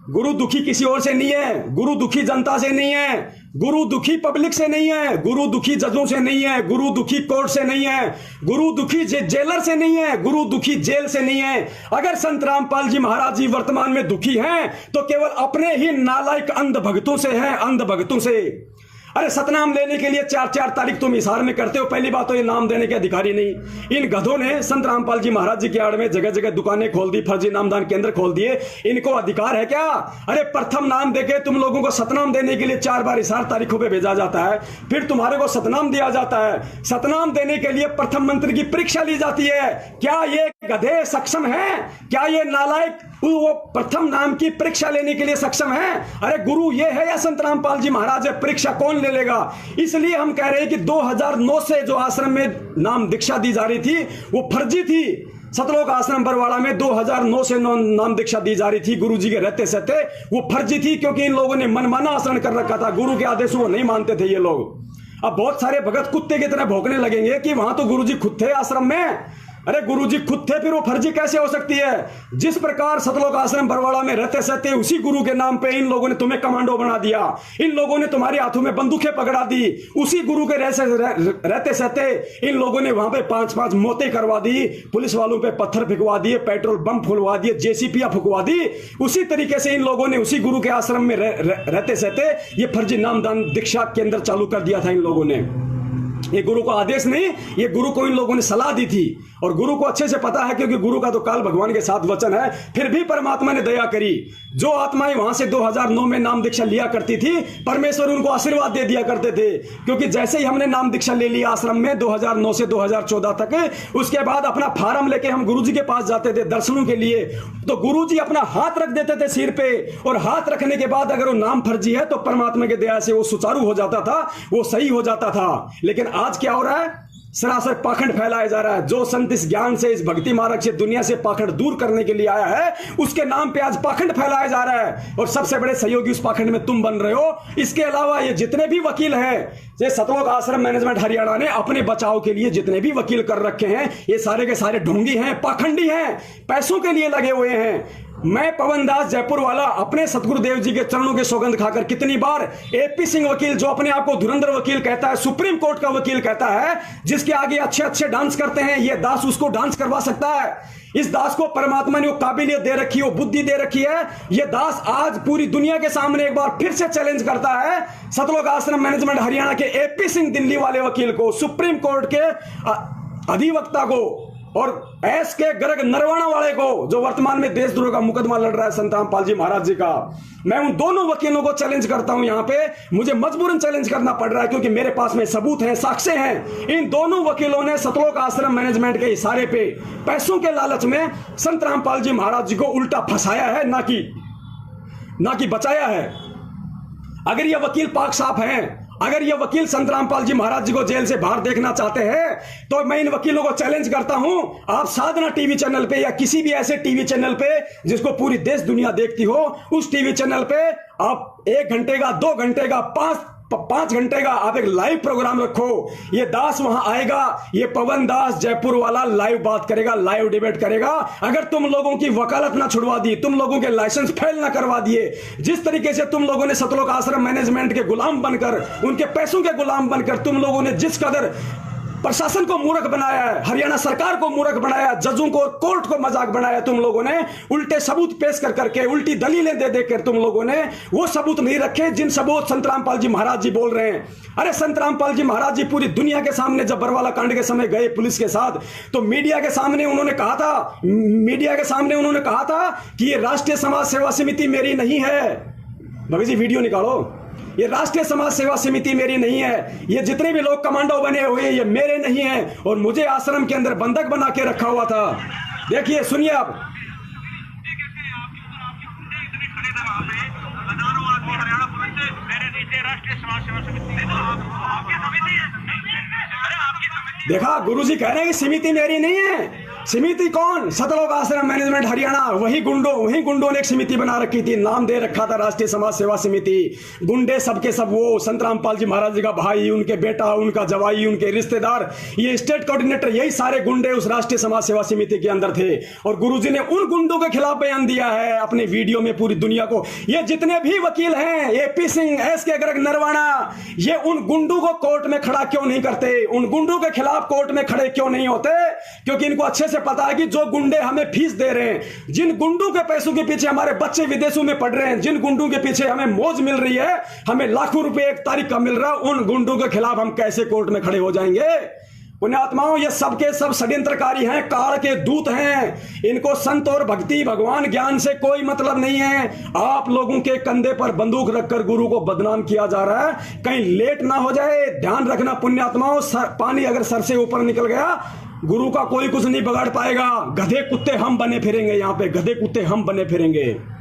गुरु दुखी किसी और से नहीं है, गुरु दुखी जनता से नहीं है, गुरु दुखी पब्लिक से नहीं है, गुरु दुखी जजों से नहीं है, गुरु दुखी कोर्ट से नहीं है, गुरु दुखी जेलर से नहीं है, गुरु दुखी जेल से नहीं है। अगर संत रामपाल जी महाराज जी वर्तमान में दुखी हैं तो केवल अपने ही नालायक अंध भक्तों से हैं, अंध भक्तों से। अरे सतनाम लेने के लिए 4-4 तारीख तुम इशार में करते हो। पहली बात तो ये नाम देने के अधिकारी नहीं। इन गधों ने संत रामपाल जी महाराज जी के आड़ में जगह जगह दुकानें खोल दी, फर्जी नामदान केंद्र खोल दिए। इनको अधिकार है क्या? अरे प्रथम नाम देके तुम लोगों को सतनाम देने के लिए 4 बार इशार तारीखों पे भेजा जाता है, फिर तुम्हारे को सतनाम दिया जाता है। सतनाम देने के लिए प्रथम मंत्र की परीक्षा ली जाती है। क्या ये गधे सक्षम है? क्या ये नालायक वो प्रथम नाम की परीक्षा लेने के लिए सक्षम है? अरे गुरु ये है या संत रामपाल जी महाराज है? परीक्षा कौन ले लेगा? इसलिए हम कह रहे हैं कि 2009 से जो आश्रम में नाम दीक्षा दी जा रही थी वो फर्जी थी। सतलोक आश्रम बरवाड़ा में 2009 से नाम दीक्षा दी जा रही थी गुरु जी के रहते सहते, वो फर्जी थी क्योंकि इन लोगों ने मनमाना आचरण कर रखा था। गुरु के आदेशों को नहीं मानते थे ये लोग। अब बहुत सारे भगत कुत्ते की तरह भौंकने लगेंगे कि वहां तो गुरु जी खुद थे आश्रम में। अरे गुरुजी खुद थे, फिर वो फर्जी कैसे हो सकती है? जिस प्रकार सतलोक आश्रम बरवाड़ा में रहते सहते उसी गुरु के नाम पे इन लोगों ने तुम्हें कमांडो बना दिया, इन लोगों ने तुम्हारे हाथों में बंदूकें पकड़ा दी। उसी गुरु के रहते सहते इन लोगों ने वहां पे 5-5 मौतें करवा दी, पुलिस वालों पे पत्थर फेंकवा दिए, पेट्रोल बम फुलवा दिए, जेसीपीया फुकवा दी। उसी तरीके से इन लोगों ने उसी गुरु के आश्रम में रहते सहते ये फर्जी नामदान दीक्षा केंद्र चालू कर दिया था इन लोगों ने। ये गुरु को आदेश नहीं, ये गुरु को इन लोगों ने सलाह दी थी। और गुरु को अच्छे से पता है क्योंकि गुरु का तो काल भगवान के साथ वचन है। फिर भी परमात्मा ने दया करी। जो आत्माएं वहां से 2009 में नाम दीक्षा लिया करती थी, परमेश्वर उनको आशीर्वाद दे दिया करते थे। क्योंकि जैसे ही हमने नाम दीक्षा ले लिया आश्रम में 2009 से 2014 तक, उसके बाद अपना फार्म लेके हम गुरु जी के पास जाते थे दर्शनों के लिए, तो गुरु जी अपना हाथ रख देते थे सिर पे। और हाथ रखने के बाद अगर वो नाम फर्जी है तो परमात्मा की दया से वो सुचारू हो जाता था, वो सही हो जाता था। लेकिन आज क्या हो रहा है? सरासर पाखंड फैलाया जा रहा है। जो संत इस ज्ञान से, इस भक्ति मार्ग से दुनिया से पाखंड दूर करने के लिए आया है, उसके नाम पे आज पाखंड फैलाया जा रहा है। और सबसे बड़े सहयोगी उस पाखंड में तुम बन रहे हो। इसके अलावा ये जितने भी वकील हैं, ये सतलोक आश्रम मैनेजमेंट हरियाणा ने अपने बचाव के लिए जितने भी वकील कर रखे हैं, ये सारे के सारे ढोंगी हैं, पाखंडी हैं, पैसों के लिए लगे हुए हैं। मैं पवन दास जयपुर वाला अपने सतगुरुदेव जी के चरणों की सौगंध खाकर कितनी बार एपी सिंह वकील, जो अपने आप को धुरंधर वकील कहता है, सुप्रीम कोर्ट का वकील कहता है, जिसके आगे अच्छे अच्छे डांस करते हैं, ये दास उसको डांस करवा सकता है। इस दास को परमात्मा ने वो काबिलियत दे रखी है, वो बुद्धि दे रखी है। ये दास आज पूरी दुनिया के सामने एक बार फिर से चैलेंज करता है सतलोक आश्रम मैनेजमेंट हरियाणा के एपी सिंह दिल्ली वाले वकील को, सुप्रीम कोर्ट के अधिवक्ता को, और एस के गर्ग नरवाना वाले को, जो वर्तमान में देशद्रोह का मुकदमा लड़ रहा है संत रामपाल जी महाराज जी का। मैं उन दोनों वकीलों को चैलेंज करता हूं। यहां पे मुझे मजबूरन चैलेंज करना पड़ रहा है क्योंकि मेरे पास में सबूत हैं, साक्ष्य हैं। इन दोनों वकीलों ने सतलोक आश्रम मैनेजमेंट के इशारे पे पैसों के लालच में संत रामपाल जी महाराज जी को उल्टा फंसाया है, ना कि बचाया है। अगर ये वकील पाक साफ हैं, अगर ये वकील संत रामपाल जी महाराज जी को जेल से बाहर देखना चाहते हैं, तो मैं इन वकीलों को चैलेंज करता हूं, आप साधना टीवी चैनल पे या किसी भी ऐसे टीवी चैनल पे जिसको पूरी देश दुनिया देखती हो, उस टीवी चैनल पे आप 1 घंटे का, 2 घंटे का, 5 घंटे का आप एक लाइव प्रोग्राम रखो। ये दास वहां आएगा, ये पवन दास जयपुर वाला लाइव बात करेगा, लाइव डिबेट करेगा। अगर तुम लोगों की वकालत ना छुड़वा दी, तुम लोगों के लाइसेंस फेल ना करवा दिए, जिस तरीके से तुम लोगों ने सतलोक आश्रम मैनेजमेंट के गुलाम बनकर, उनके पैसों के गुलाम बनकर तुम लोगों ने जिस कदर प्रशासन को मूर्ख बनाया है, हरियाणा सरकार को मूर्ख बनाया, जजों को, कोर्ट को मजाक बनाया तुम लोगों ने, उल्टे सबूत पेश कर करके, उल्टी दलीलें दे देकर तुम लोगों ने वो सबूत नहीं रखे जिन सबूत संत रामपाल जी महाराज जी बोल रहे हैं। अरे संत रामपाल जी महाराज जी पूरी दुनिया के सामने जब बरवाला कांड के समय गए पुलिस के साथ, तो मीडिया के सामने उन्होंने कहा था कि ये राष्ट्रीय समाज सेवा समिति मेरी नहीं है। भगत जी वीडियो निकालो, ये राष्ट्रीय समाज सेवा समिति मेरी नहीं है, ये जितने भी लोग कमांडो बने हुए ये मेरे नहीं हैं, और मुझे आश्रम के अंदर बंधक बना के रखा हुआ था। देखिए, सुनिए आप। देखा, गुरुजी कह रहे हैं कि समिति मेरी नहीं है। समिति कौन? सतलोक आश्रम मैनेजमेंट हरियाणा, वही गुंडों ने एक समिति बना रखी थी, नाम दे रखा था राष्ट्रीय समाज सेवा समिति। गुंडे सबके सब वो संत रामपाल जी महाराज जी का भाई, उनके बेटा, उनका जवाई, उनके रिश्तेदार, ये स्टेट कोऑर्डिनेटर, यही सारे गुंडे उस राष्ट्रीय समाज सेवा समिति के अंदर थे। और गुरुजी ने उन गुंडों के खिलाफ बयान दिया है अपने वीडियो में पूरी दुनिया को। ये जितने भी वकील हैं, AP सिंह, SK गर्ग, नरवाना, ये उन गुंडों को कोर्ट में खड़ा क्यों नहीं करते? उन गुंडों के खिलाफ कोर्ट में खड़े क्यों नहीं होते? क्योंकि इनको अच्छे से पता है कि जो गुंडे हमें फीस दे रहे हैं, जिन गुंडों के पैसों के पीछे हमारे बच्चे विदेशों में पढ़ रहे हैं, जिन गुंडों के पीछे हमें मौज मिल रही है, हमें लाखों रुपए एक तारीख का मिल रहा है, उन गुंडों के खिलाफ हम कैसे कोर्ट में खड़े हो जाएंगे? पुण्यात्माओं, ये सबके सब षड्यंत्रकारी हैं, काल के दूत हैं। इनको संत और भक्ति, भगवान, ज्ञान से कोई मतलब नहीं है। आप लोगों के कंधे पर बंदूक रखकर गुरु को बदनाम किया जा रहा है। कहीं लेट ना हो जाए, ध्यान रखना पुण्यात्माओं। पानी अगर सर से ऊपर निकल गया, गुरु का कोई कुछ नहीं बिगाड़ पाएगा। गधे कुत्ते हम बने फिरेंगे, यहाँ पे गधे कुत्ते हम बने फिरेंगे।